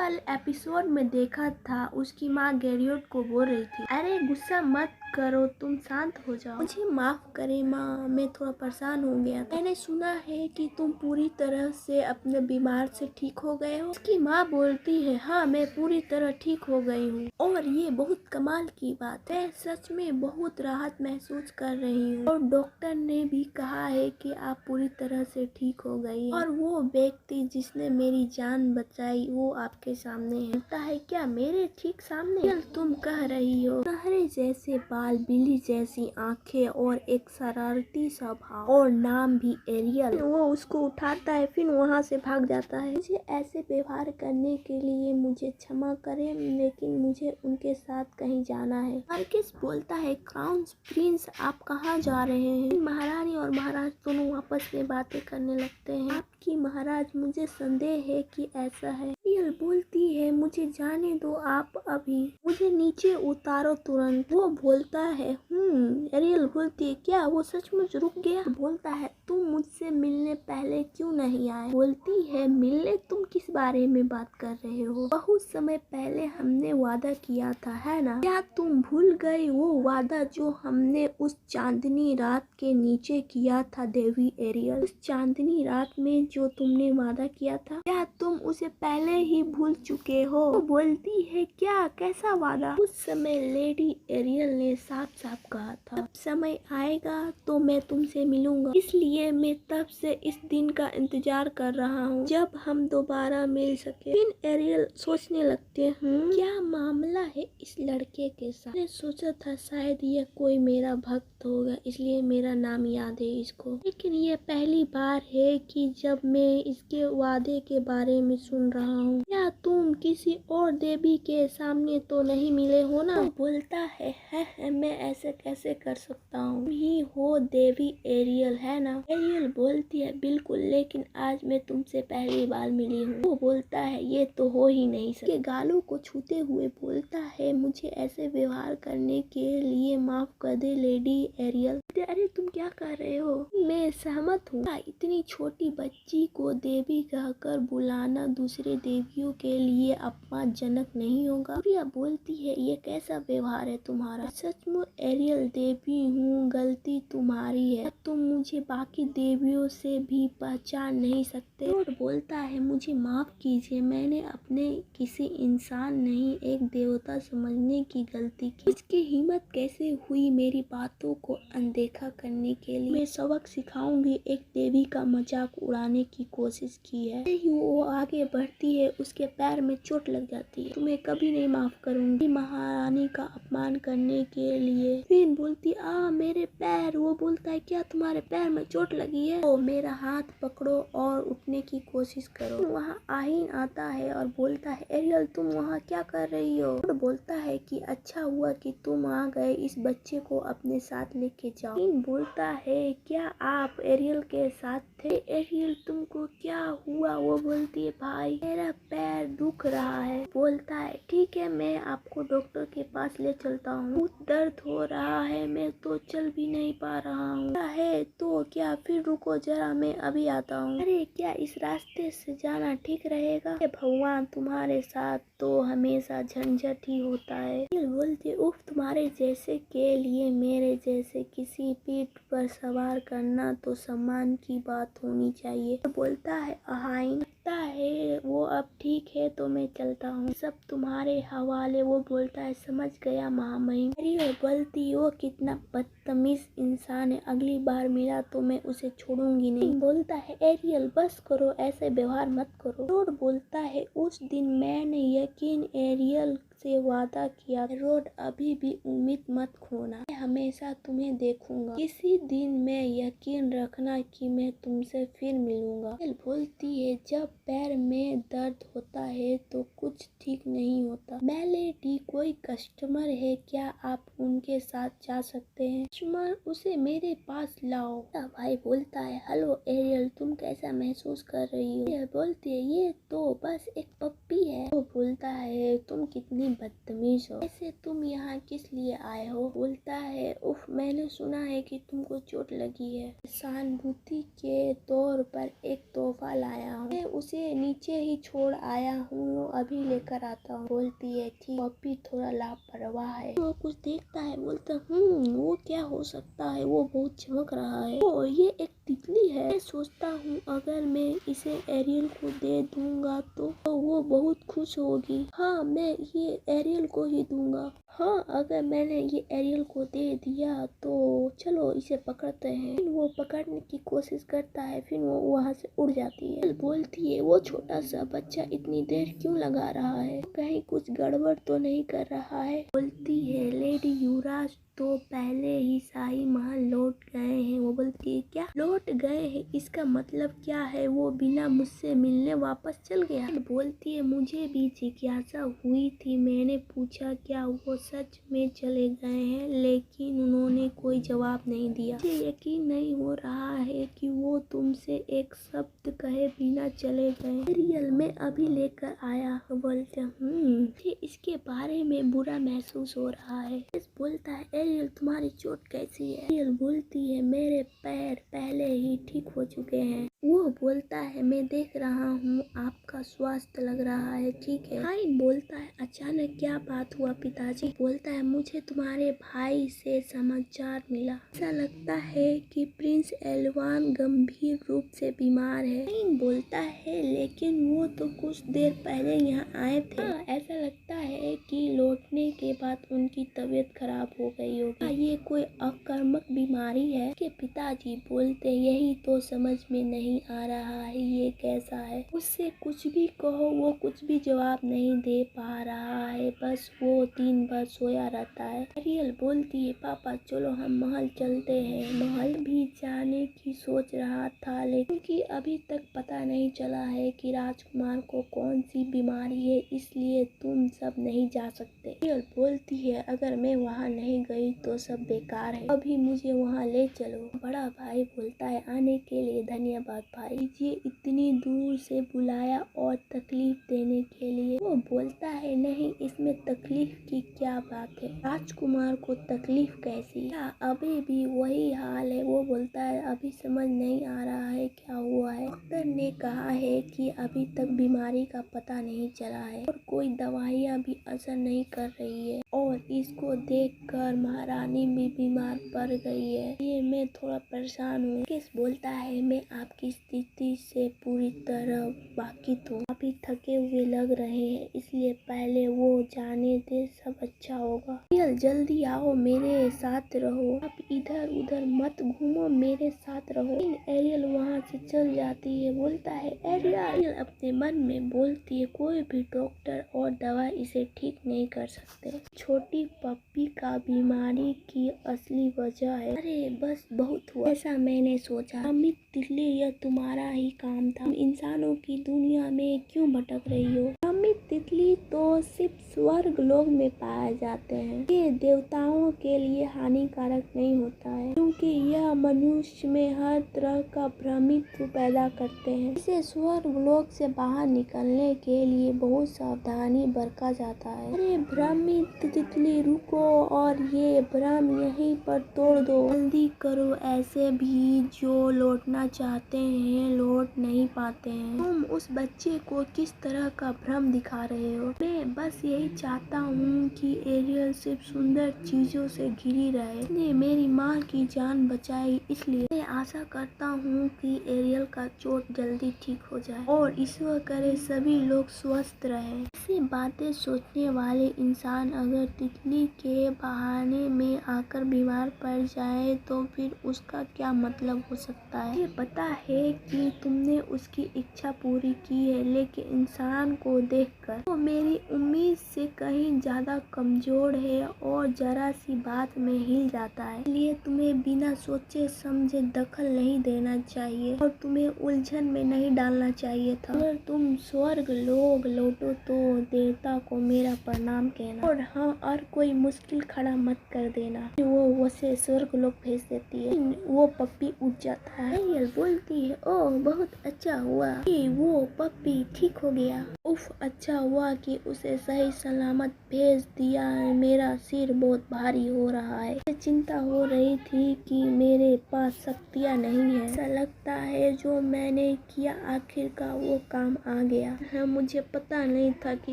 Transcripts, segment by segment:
वाले एपिसोड में देखा था उसकी माँ गैरियोट को बोल रही थी, अरे गुस्सा मत करो, तुम शांत हो जाओ, मुझे माफ करे माँ, मैं थोड़ा परेशान हो गया था। मैंने सुना है कि तुम पूरी तरह से अपने बीमार से ठीक हो गए हो। उसकी माँ बोलती है, हाँ मैं पूरी तरह ठीक हो गई हूँ और ये बहुत कमाल की बात है, मैं सच में बहुत राहत महसूस कर रही हूँ और डॉक्टर ने भी कहा है कि आप पूरी तरह से ठीक हो गई हैं। और वो व्यक्ति जिसने मेरी जान बचाई वो आपके सामने है। लगता है क्या मेरे ठीक सामने? तुम कह रही हो सहरे जैसे बाल, बिल्ली जैसी आंखें और एक शरारती स्वभाव और नाम भी एरियल। वो उसको उठाता है फिर वहाँ से भाग जाता है। मुझे ऐसे व्यवहार करने के लिए मुझे क्षमा करें, लेकिन मुझे उनके साथ कहीं जाना है। मार्केस बोलता है, क्राउन प्रिंस आप कहाँ जा रहे हैं? महारानी और महाराज दोनों आपस में बातें करने लगते हैं। आपकी महाराज, मुझे संदेह है कि ऐसा है। एरियल बोलती है, मुझे जाने दो, आप अभी मुझे नीचे उतारो तुरंत। वो बोलता है एरियल बोलती है, क्या वो सचमुच रुक गया? बोलता है, तुम मुझसे मिलने पहले क्यों नहीं आए? बोलती है, मिलने? तुम किस बारे में बात कर रहे हो? बहुत समय पहले हमने वादा किया था, है ना? क्या तुम भूल गए वो वादा जो हमने उस चांदनी रात के नीचे किया था? देवी एरियल, उस चांदनी रात में जो तुमने वादा किया था, क्या तुम उसे पहले ही भूल चुके हो? वो बोलती है, क्या, कैसा वादा? उस समय लेडी एरियल ने साफ साफ कहा था, जब समय आएगा तो मैं तुमसे मिलूंगा, इसलिए मैं तब से इस दिन का इंतजार कर रहा हूँ जब हम दोबारा मिल सके। फिर एरियल सोचने लगते हैं, क्या मामला है इस लड़के के साथ? मैंने सोचा था शायद यह कोई मेरा भक्त होगा, इसलिए मेरा नाम याद है इसको, लेकिन ये पहली बार है कि जब मैं इसके वादे के बारे में सुन रहा हूँ। क्या तुम किसी और देवी के सामने तो नहीं मिले हो ना? वो बोलता है, मैं ऐसे कैसे कर सकता हूँ, तुम ही हो देवी एरियल, है ना? एरियल बोलती है, बिल्कुल, लेकिन आज मैं तुमसे पहली बार मिली हूँ। वो बोलता है, ये तो हो ही नहीं सकता। गालों को छूते हुए बोलता है, मुझे ऐसे व्यवहार करने के लिए माफ कर दे लेडी एरियल। अरे तुम क्या कर रहे हो? मैं सहमत हूँ। इतनी छोटी बच्ची को देवी कहकर बुलाना दूसरे देवियों के लिए अपमानजनक नहीं होगा? प्रिया बोलती है, ये कैसा व्यवहार है तुम्हारा? सचमुच एरियल देवी हूँ, गलती तुम्हारी है, तुम मुझे बाकी देवियों से भी पहचान नहीं सकते। लॉर्ड बोलता है, मुझे माफ कीजिए, मैंने अपने किसी इंसान नहीं एक देवता समझने की गलती की। इसकी हिम्मत कैसे हुई मेरी बातों को अनदेखा करने के लिए? मैं सबक सिखाऊंगी। एक देवी का मजाक उड़ाने की कोशिश की है। वो आगे बढ़ती है, उसके पैर में चोट लग जाती है। तुम्हें कभी नहीं माफ करूंगी महारानी का अपमान करने के लिए। फिर बोलती, मेरे पैर। वो बोलता है, क्या तुम्हारे पैर में चोट लगी है? तो मेरा हाथ पकड़ो और उठने की कोशिश करो। वहाँ आहीन आता है और बोलता है, एरियल तुम वहाँ क्या कर रही हो? और बोलता है कि अच्छा हुआ कि तुम आ गए, इस बच्चे को अपने साथ लेके जाओ। फिर बोलता है, क्या आप एरियल के साथ थे? एरियल तुमको क्या हुआ? वो बोलती है, भाई मेरा पैर दुख रहा है। बोलता है, ठीक है, मैं आपको डॉक्टर के पास ले चलता हूँ, बहुत दर्द हो रहा है, मैं तो चल भी नहीं पा रहा हूँ। है तो क्या? फिर रुको जरा, मैं अभी आता हूँ। अरे क्या इस रास्ते से जाना ठीक रहेगा? भगवान, तुम्हारे साथ तो हमेशा झंझट ही होता है। बोलती, उफ, तुम्हारे जैसे के लिए मेरे जैसे किसी पीठ पर सवार करना तो सम्मान की बात होनी चाहिए। तो बोलता है, अहाइन लगता है वो अब ठीक है तो मैं चलता हूँ, सब तुम्हारे हवाले। वो बोलता है, समझ गया महामहिम। अरे बोलती, वो कितना बदतमीज इंसान है, अगली बार मिला तो मैं उसे छोड़ूंगी नहीं। बोलता है, एरियल बस करो, ऐसे व्यवहार मत करो। रोड बोलता है, उस दिन मैंने यकीन एरियल से वादा किया, रोड अभी भी उम्मीद मत खोना, मैं हमेशा तुम्हें देखूंगा, किसी दिन मैं यकीन रखना कि मैं तुमसे फिर मिलूंगा। बोलती है, जब पैर में दर्द होता है तो कुछ ठीक नहीं होता। मेलेडी कोई कस्टमर है क्या? आप उनके साथ जा सकते हैं? कस्टमर, उसे मेरे पास लाओ। भाई बोलता है, हेलो एरियल, तुम कैसा महसूस कर रही हो? बोलती है, ये तो बस एक पप्पी है। वो बोलता है तुम कितनी बदतमीज हो, ऐसे तुम यहाँ किस लिए आए हो। बोलता है उफ, मैंने सुना है कि तुमको चोट लगी है, सहानुभूति के तौर पर एक तोहफा लाया हूँ, मैं उसे नीचे ही छोड़ आया हूँ, अभी लेकर आता हूँ। बोलती है ठीक, पप्पी थोड़ा लापरवाह है। वो कुछ देखता है, बोलता वो क्या हो सकता है, वो बहुत चमक रहा है, ओ ये एक तितली है। मैं सोचता हूँ अगर मैं इसे एरियल को दे दूंगा तो वो बहुत खुश होगी। हाँ, मैं ये एरियल को ही दूंगा। हाँ, अगर मैंने ये एरियल को दे दिया तो चलो इसे पकड़ते हैं। फिर वो पकड़ने की कोशिश करता है, फिर वो वहाँ से उड़ जाती है। बोलती है वो छोटा सा बच्चा इतनी देर क्यों लगा रहा है, कहीं कुछ गड़बड़ तो नहीं कर रहा है। बोलती है लेडी युवराज तो पहले ही शाही महल लौट गए हैं। वो बोलती है क्या लौट गए हैं, इसका मतलब क्या है, वो बिना मुझसे मिलने वापस चल गया। बोलती है मुझे भी जिज्ञासा हुई थी, मैंने पूछा क्या वो सच में चले गए हैं, लेकिन उन्होंने कोई जवाब नहीं दिया। मुझे यकीन नहीं हो रहा है कि वो तुमसे एक शब्द कहे बिना चले गए। रियल में अभी लेकर आया। बोलते मुझे इसके बारे में बुरा महसूस हो रहा है। बोलता है एरियल तुम्हारी चोट कैसी है। एरियल बोलती है मेरे पैर पहले ही ठीक हो चुके हैं। वो बोलता है मैं देख रहा हूँ आपका स्वास्थ्य लग रहा है ठीक है। हाइन बोलता है अचानक क्या बात हुआ पिताजी। बोलता है मुझे तुम्हारे भाई से समाचार मिला, ऐसा लगता है कि प्रिंस एल्वान गंभीर रूप से बीमार है। हाइन बोलता है लेकिन वो तो कुछ देर पहले यहाँ आए थे। हाँ, ऐसा लगता है कि लौटने के बाद उनकी तबीयत खराब हो गई होगी। ये कोई आक्रामक बीमारी है कि पिताजी बोलते यही तो समझ में नहीं आ रहा है ये कैसा है। उससे कुछ भी कहो वो कुछ भी जवाब नहीं दे पा रहा है, बस वो दिन भर सोया रहता है। एरियल बोलती है पापा चलो हम महल चलते हैं। महल भी जाने की सोच रहा था लेकिन कि अभी तक पता नहीं चला है कि राजकुमार को कौन सी बीमारी है, इसलिए तुम सब नहीं जा सकते। एरियल बोलती है अगर मैं वहाँ नहीं गई तो सब बेकार है, अभी मुझे वहाँ ले चलो। बड़ा भाई बोलता है आने के लिए धन्यवाद भाई, ये इतनी दूर से बुलाया और तकलीफ देने के लिए। वो बोलता है नहीं इसमें तकलीफ की क्या बात है, राजकुमार को तकलीफ कैसी, क्या अभी भी वही हाल है। वो बोलता है अभी समझ नहीं आ रहा है क्या हुआ है, डॉक्टर ने कहा है कि अभी तक बीमारी का पता नहीं चला है और कोई दवाइयाँ भी असर नहीं कर रही है और इसको देखकर महारानी भी बीमार पड़ गई है, ये मैं थोड़ा परेशान हूँ। किस बोलता है मैं आपकी स्थिति से पूरी तरह वाकिफ हूँ, अभी थके हुए लग रहे हैं इसलिए पहले वो जाने दे सब अच्छा होगा। एरियल जल्दी आओ मेरे साथ रहो, आप इधर उधर मत घूमो मेरे साथ रहो। एरियल वहाँ से चल जाती है। बोलता है एरियल अपने मन में बोलती है कोई भी डॉक्टर और दवा इसे ठीक नहीं कर सकते, छोटी पप्पी का बीमारी की असली वजह है। अरे बस बहुत हुआ, ऐसा मैंने सोचा। अमित तितली यह तुम्हारा ही काम था, इंसानों की दुनिया में क्यों भटक रही हो। अमित तितली तो सिर्फ स्वर्ग लोक में पाए जाते हैं, ये देवताओं के लिए हानिकारक नहीं होता है क्योंकि यह मनुष्य में हर तरह का भ्रमित्व पैदा करते हैं। इसे स्वर्ग लोक से बाहर निकलने के लिए बहुत सावधानी बरता जाता है। अरे भ्रमित तितली रुको और ये भ्रम यहीं पर तोड़ दो, जल्दी करो, ऐसे भी जो लौटना चाहते हैं लौट नहीं पाते हैं। तुम उस बच्चे को किस तरह का भ्रम दिखा रहे हो। मैं बस यही चाहता हूँ कि एरियल सिर्फ सुंदर चीजों से घिरी रहे, इसने मेरी माँ की जान बचाई, इसलिए मैं आशा करता हूँ कि एरियल का चोट जल्दी ठीक हो जाए और ईश्वर करे सभी लोग स्वस्थ रहे। ऐसी बातें सोचने वाले इंसान अगर तितली के बहाने में आकर बीमार पड़ जाए तो फिर उसका क्या मतलब हो सकता है। ये पता है कि तुमने उसकी इच्छा पूरी की है, लेकिन इंसान को देखकर वो मेरी उम्मीद से कहीं ज्यादा कमजोर है और जरा सी बात में हिल जाता है, इसलिए तुम्हें बिना सोचे समझे दखल नहीं देना चाहिए और तुम्हें उलझन में नहीं डालना चाहिए था। अगर तुम स्वर्ग लोग लौटो तो देवता को मेरा प्रणाम कहना और हाँ, और कोई मुश्किल खड़ा मत कर देना। वो उसे स्वर्ग लोग भेज देती है। वो पप्पी उठ जाता है। एरियल बोलती है, ओह बहुत अच्छा हुआ कि वो पप्पी ठीक हो गया। उफ, अच्छा हुआ कि उसे सही सलामत भेज दिया। मेरा सिर बहुत भारी हो रहा है। मुझे चिंता हो रही थी कि मेरे पास शक्तियाँ नहीं है। ऐसा लगता है जो मैंने किया आखिरकार वो काम आ गया है। मुझे पता नहीं था कि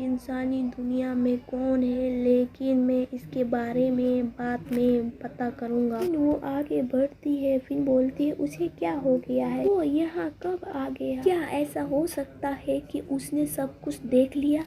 इंसानी दुनिया में कौन है, लेकिन मैं इसके बारे में बाद में पता करूँगा। वो आगे बढ़ती है, फिर बोलती है उसे क्या हो गया है, वो यहाँ कब आ गया, क्या ऐसा हो सकता है कि उसने सब कुछ देख लिया।